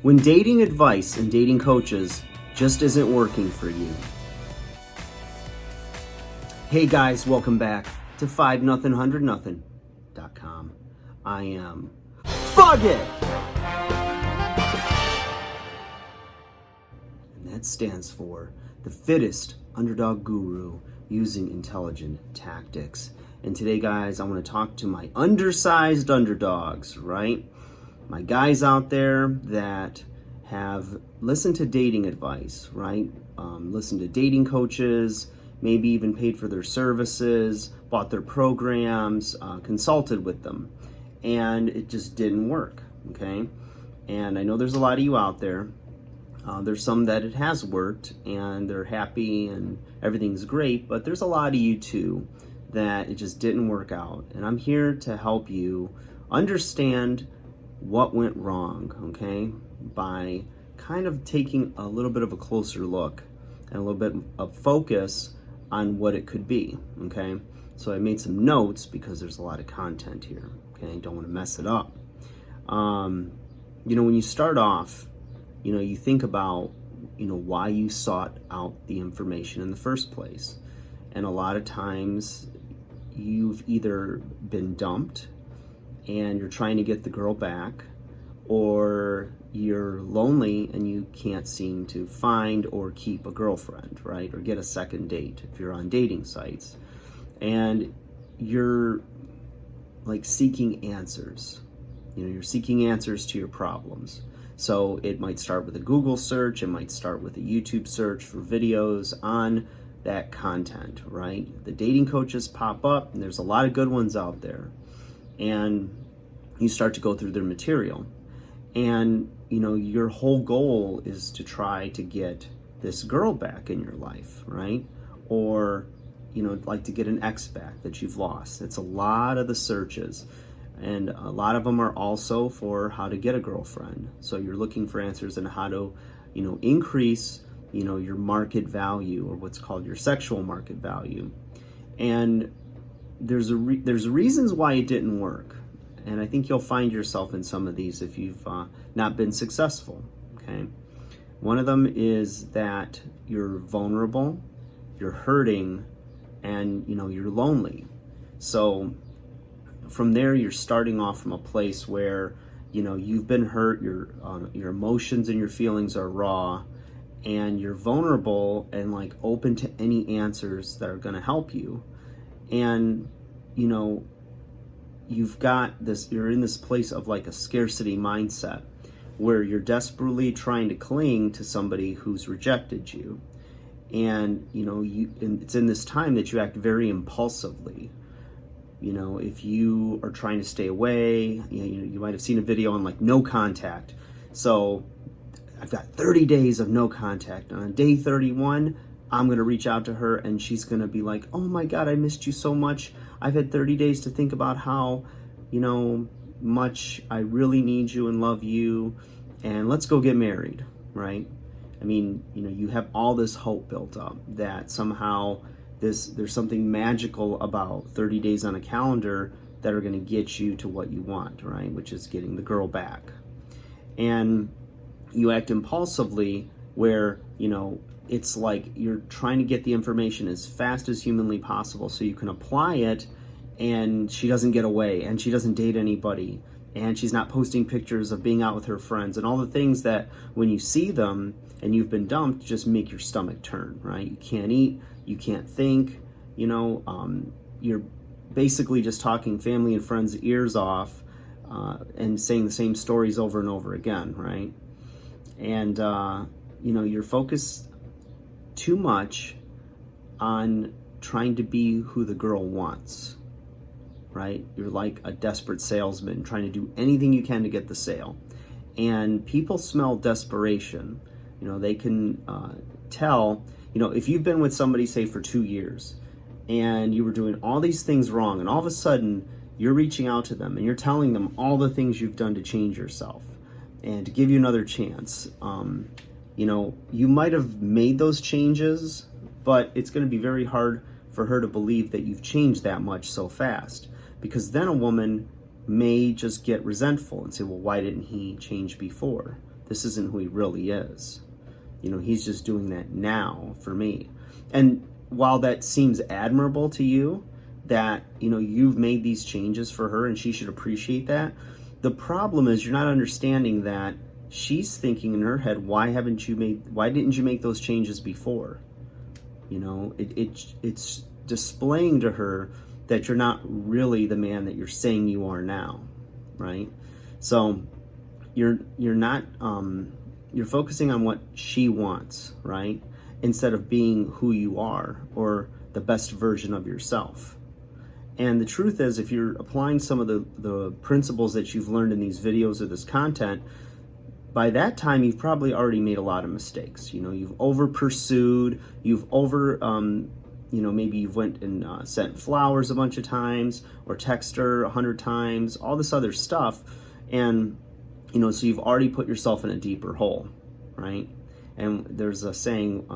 when dating advice and dating coaches just isn't working for you. Hey guys, welcome back to 5nothing100nothing.com. I am Fugit! And that stands for the fittest underdog guru using intelligent tactics. And today, guys, I want to talk to my undersized underdogs, right? My guys out there that have listened to dating advice, right? Listened to dating coaches, maybe even paid for their services, bought their programs, consulted with them, and it just didn't work, okay? And I know there's a lot of you out there. There's some that it has worked and they're happy and everything's great, but there's a lot of you too that it just didn't work out. And I'm here to help you understand what went wrong, okay? By kind of taking a little bit of a closer look and a little bit of focus on what it could be, okay? So I made some notes because there's a lot of content here, okay? Don't want to mess it up. When you start off, you think about, why you sought out the information in the first place. And a lot of times you've either been dumped and you're trying to get the girl back, or you're lonely and you can't seem to find or keep a girlfriend, right? Or get a second date if you're on dating sites. And you're like seeking answers. You're seeking answers to your problems. So it might start with a Google search, it might start with a YouTube search for videos on that content, right? The dating coaches pop up, and there's a lot of good ones out there. And you start to go through their material. And, your whole goal is to try to get this girl back in your life, right? Or, like to get an ex back that you've lost. It's a lot of the searches. And a lot of them are also for how to get a girlfriend. So you're looking for answers on how to, increase, your market value, or what's called your sexual market value. And there's reasons why it didn't work. And I think you'll find yourself in some of these if you've not been successful, okay? One of them is that you're vulnerable, you're hurting, and, you're lonely. So from there, you're starting off from a place where, you've been hurt, your emotions and your feelings are raw, and you're vulnerable and like open to any answers that are going to help you. And, you've got this, you're in this place of like a scarcity mindset where you're desperately trying to cling to somebody who's rejected you. And, and it's in this time that you act very impulsively. If you are trying to stay away, you might have seen a video on like no contact. So I've got 30 days of no contact. And on day 31, I'm going to reach out to her and she's going to be like, oh my God, I missed you so much. I've had 30 days to think about how, much I really need you and love you. And let's go get married, right? I mean, you have all this hope built up that somehow there's something magical about 30 days on a calendar that are going to get you to what you want, right? Which is getting the girl back. And you act impulsively where, it's like you're trying to get the information as fast as humanly possible so you can apply it, and she doesn't get away, and she doesn't date anybody, and she's not posting pictures of being out with her friends, and all the things that when you see them and you've been dumped just make your stomach turn, right? You can't eat, you can't think, you're basically just talking family and friends' ears off and saying the same stories over and over again, right? And, you're focused too much on trying to be who the girl wants, right? You're like a desperate salesman trying to do anything you can to get the sale. And people smell desperation. They can tell, if you've been with somebody, say, for 2 years, and you were doing all these things wrong, and all of a sudden you're reaching out to them and you're telling them all the things you've done to change yourself and to give you another chance. You might have made those changes, but it's going to be very hard for her to believe that you've changed that much so fast, because then a woman may just get resentful and say, well, why didn't he change before? This isn't who he really is. He's just doing that now for me. And while that seems admirable to you, that, you've made these changes for her and she should appreciate that, the problem is you're not understanding that she's thinking in her head, why didn't you make those changes before? It's displaying to her that you're not really the man that you're saying you are now, right? So you're not you're focusing on what she wants, right? Instead of being who you are, or the best version of yourself. And the truth is, if you're applying some of the principles that you've learned in these videos or this content, by that time you've probably already made a lot of mistakes. You've over pursued, maybe you've went and sent flowers a bunch of times, or text her 100 times, all this other stuff. And, so you've already put yourself in a deeper hole, right? And there's a saying,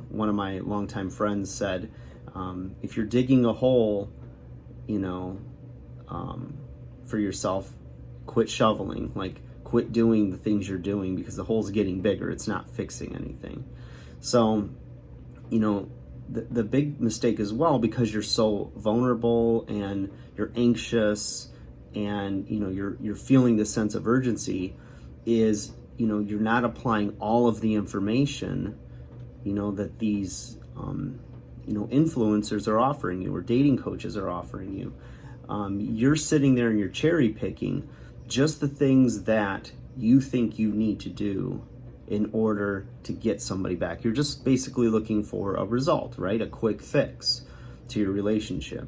one of my longtime friends said, if you're digging a hole, for yourself, quit shoveling, like quit doing the things you're doing, because the hole's getting bigger. It's not fixing anything. So, the big mistake as well, because you're so vulnerable and you're anxious and, you're feeling this sense of urgency, is, you're not applying all of the information, that these, influencers are offering you, or dating coaches are offering you. You're sitting there and you're cherry picking just the things that you think you need to do in order to get somebody back. You're just basically looking for a result, right? A quick fix to your relationship.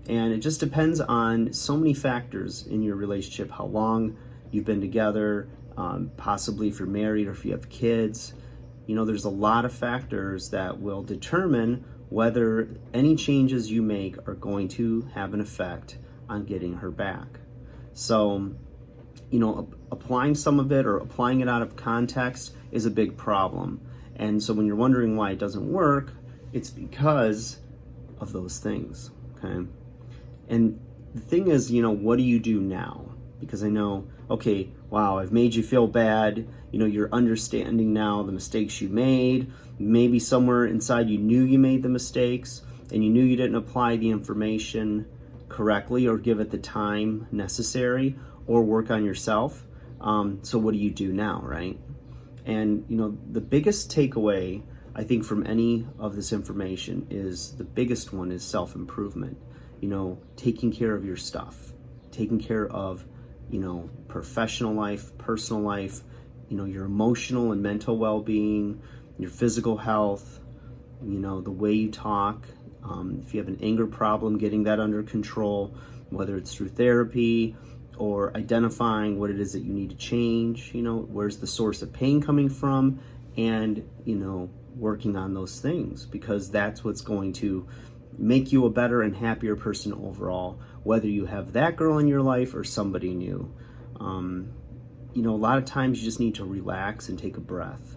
And it just depends on so many factors in your relationship, how long you've been together, possibly if you're married or if you have kids. There's a lot of factors that will determine whether any changes you make are going to have an effect on getting her back. So, applying some of it or applying it out of context is a big problem. And so when you're wondering why it doesn't work, it's because of those things, okay? And the thing is, what do you do now? Because I know, okay, wow, I've made you feel bad. You're understanding now the mistakes you made. Maybe somewhere inside you knew you made the mistakes and you knew you didn't apply the information correctly or give it the time necessary or work on yourself. So what do you do now, right? And, the biggest takeaway, I think, from any of this information is, the biggest one is self-improvement. Taking care of your stuff, taking care of, professional life, personal life, your emotional and mental well-being, your physical health, the way you talk. If you have an anger problem, getting that under control, whether it's through therapy or identifying what it is that you need to change, where's the source of pain coming from, and, working on those things, because that's what's going to make you a better and happier person overall, whether you have that girl in your life or somebody new. A lot of times you just need to relax and take a breath.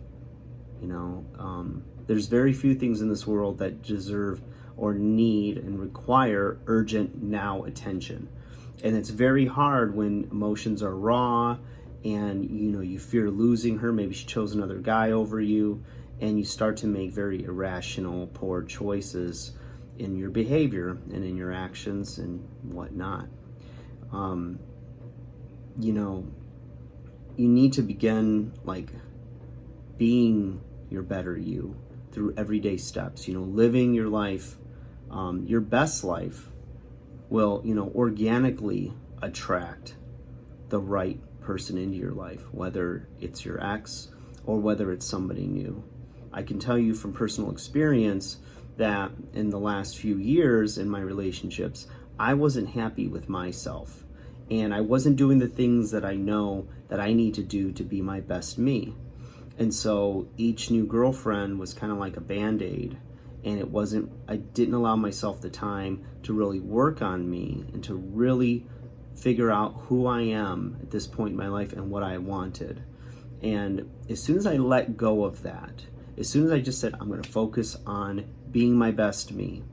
There's very few things in this world that deserve or need and require urgent now attention. And it's very hard when emotions are raw and, you fear losing her. Maybe she chose another guy over you, and you start to make very irrational, poor choices in your behavior and in your actions and whatnot. You need to begin being your better you through everyday steps, living your life, your best life will, organically attract the right person into your life, whether it's your ex or whether it's somebody new. I can tell you from personal experience that in the last few years in my relationships, I wasn't happy with myself, and I wasn't doing the things that I know that I need to do to be my best me. And so each new girlfriend was kind of like a Band-Aid, and I didn't allow myself the time to really work on me and to really figure out who I am at this point in my life and what I wanted. And as soon as I let go of that, as soon as I just said, I'm going to focus on being my best me,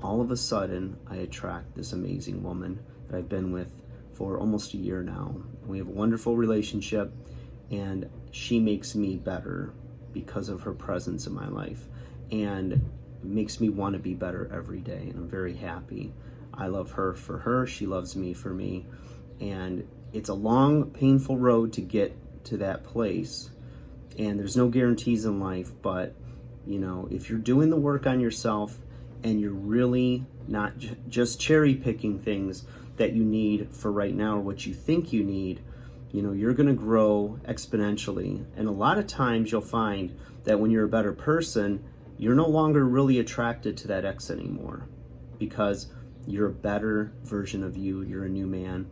all of a sudden I attract this amazing woman that I've been with for almost a year now. We have a wonderful relationship, and she makes me better because of her presence in my life, and makes me want to be better every day, and I'm very happy. I love her for her, she loves me for me, and it's a long, painful road to get to that place, and there's no guarantees in life, but if you're doing the work on yourself and you're really not just cherry picking things that you need for right now or what you think you need, you're going to grow exponentially. And a lot of times you'll find that when you're a better person, you're no longer really attracted to that ex anymore, because you're a better version of you, you're a new man,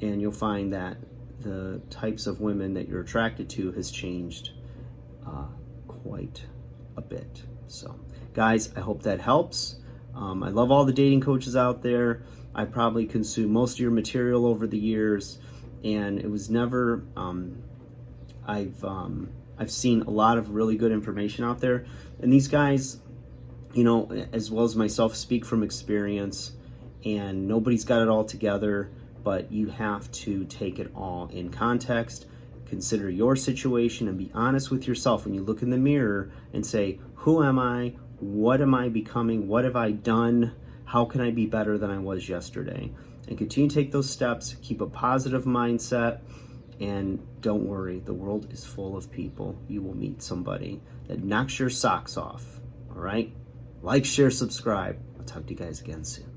and you'll find that the types of women that you're attracted to has changed quite a bit. So guys, I hope that helps. I love all the dating coaches out there. I probably consumed most of your material over the years, and it was never I've seen a lot of really good information out there, and these guys, as well as myself, speak from experience, and nobody's got it all together, but you have to take it all in context, consider your situation, and be honest with yourself when you look in the mirror and say, who am I? What am I becoming? What have I done? How can I be better than I was yesterday? And continue to take those steps, keep a positive mindset, and don't worry, the world is full of people. You will meet somebody that knocks your socks off. All right? Like, share, subscribe. I'll talk to you guys again soon.